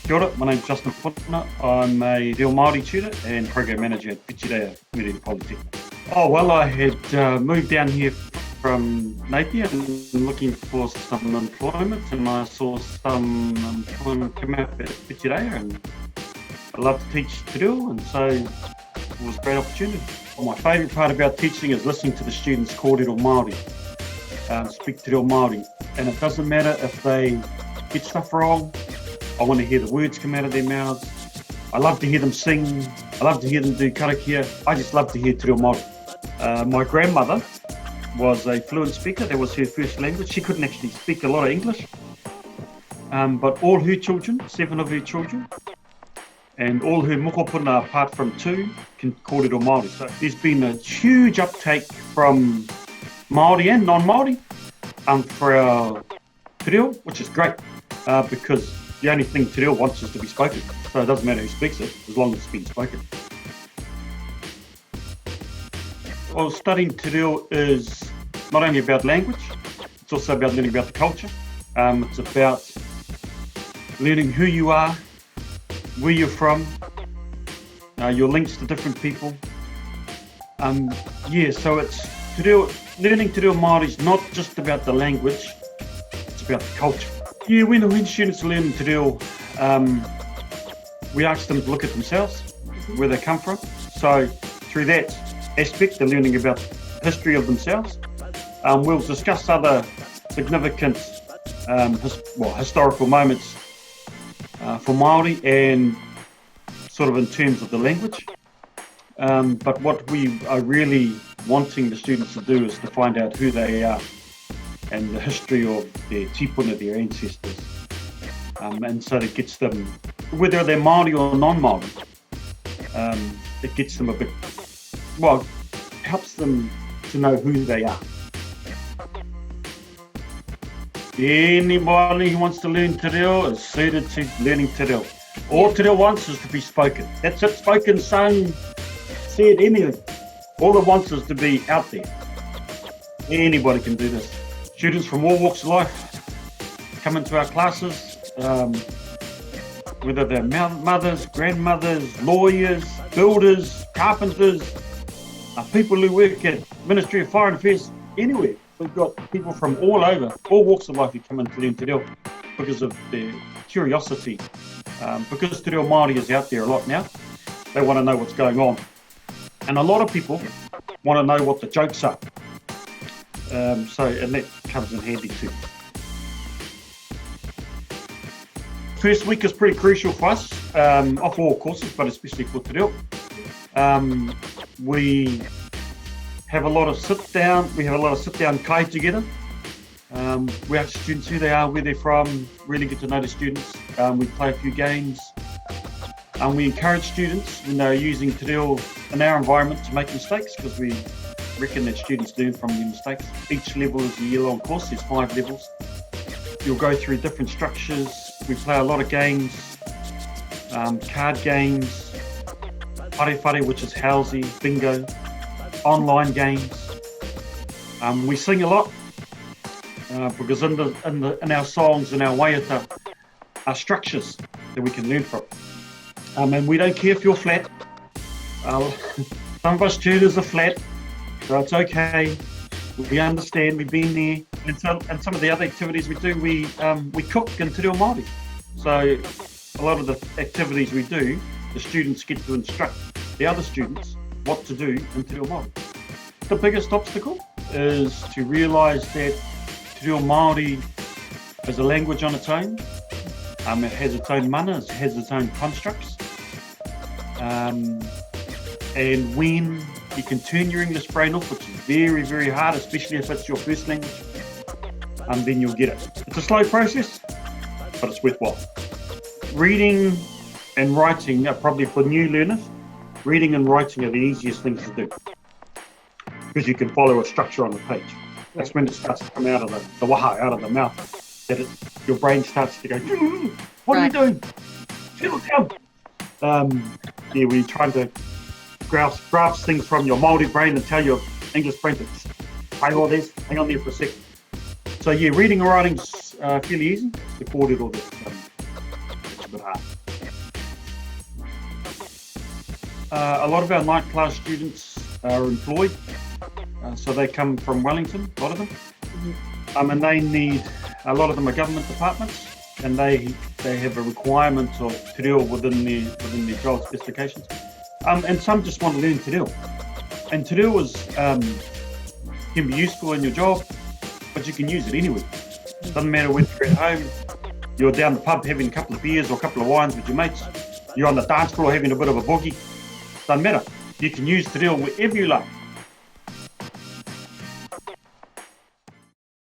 Kia ora, my name's Justin Putna. I'm a Reo Māori tutor and program manager at Whitireia Polytechnic. Oh, well, I had moved down here from Napier and looking for some employment, and I saw some employment come up at Whitireia, and I love to teach te reo, and so it was a great opportunity. Well, my favourite part about teaching is listening to the students kōrero Māori, speak te reo Māori, and it doesn't matter if they get stuff wrong. I want to hear the words come out of their mouths. I love to hear them sing. I love to hear them do karakia. I just love to hear te reo Māori. My grandmother was a fluent speaker. That was her first language. She couldn't actually speak a lot of English. But all her children, 7 of her children, and all her mokopuna apart from 2, can kōrero Māori. So there's been a huge uptake from Māori and non-Māori for our te reo, which is great because the only thing te reo wants is to be spoken. So it doesn't matter who speaks it, as long as it's been spoken. Well, studying te reo is not only about language, it's also about learning about the culture. It's about learning who you are, where you're from, your links to different people. So it's te reo, learning te reo Māori is not just about the language, it's about the culture. Yeah, when students are learning te reo, we ask them to look at themselves, where they come from. So through that aspect, they're learning about the history of themselves. We'll discuss other significant historical moments for Māori and sort of in terms of the language. But what we are really wanting the students to do is to find out who they are and the history of their tipuna, their ancestors. And so it gets them, whether they're Māori or non-Māori, it gets them helps them to know who they are. Anybody who wants to learn te reo is suited to learning te reo. All te reo wants is to be spoken. That's it, spoken, sung, said, anything. All it wants is to be out there. Anybody can do this. Students from all walks of life come into our classes, whether they're mothers, grandmothers, lawyers, builders, carpenters, people who work at Ministry of Foreign Affairs, anywhere. We've got people from all over, all walks of life who come in to learn te reo because of their curiosity. Because te reo Māori is out there a lot now, they want to know what's going on. And a lot of people want to know what the jokes are. And that comes in handy too. First week is pretty crucial for us, off all courses, but especially for te reo. We have a lot of sit-down kai together. We ask students who they are, where they're from, really get to know the students. We play a few games. We encourage students when they're using te reo in our environment to make mistakes, because we reckon that students learn from their mistakes. Each level is a year-long course, there's 5 levels. You'll go through different structures. We play a lot of games, card games, whare, which is housey, bingo, online games. We sing a lot because in our songs and our waiata are structures that we can learn from. And we don't care if you're flat. Some of us tutors are flat, so it's okay. We understand, we've been there. And some of the other activities we do, we cook in te reo Māori. So a lot of the activities we do, the students get to instruct the other students what to do in te reo Māori. The biggest obstacle is to realise that te reo Māori is a language on its own. It has its own mana, it has its own constructs. And when you can turn your English brain off, which is very, very hard, especially if it's your first language, then you'll get it. It's a slow process, but it's worthwhile. Reading and writing are probably, for new learners, reading and writing are the easiest things to do, because you can follow a structure on the page. That's when it starts to come out of the waha, out of the mouth, that your brain starts to go, what are you doing? Settle down. We're trying to grasp things from your Māori brain and tell your English brain to hang on there for a sec. So reading and writing's fairly easy. The kōrero that's a bit hard. A lot of our night class students are employed, so they come from Wellington, a lot of them, and they need, a lot of them are government departments, and they have a requirement of te reo within their job specifications, and some just want to learn te reo, and te reo is can be useful in your job, but you can use it anywhere. Doesn't matter whether you're at home, you're down the pub having a couple of beers or a couple of wines with your mates, you're on the dance floor having a bit of a boogie. Doesn't matter. You can use te reo wherever you like.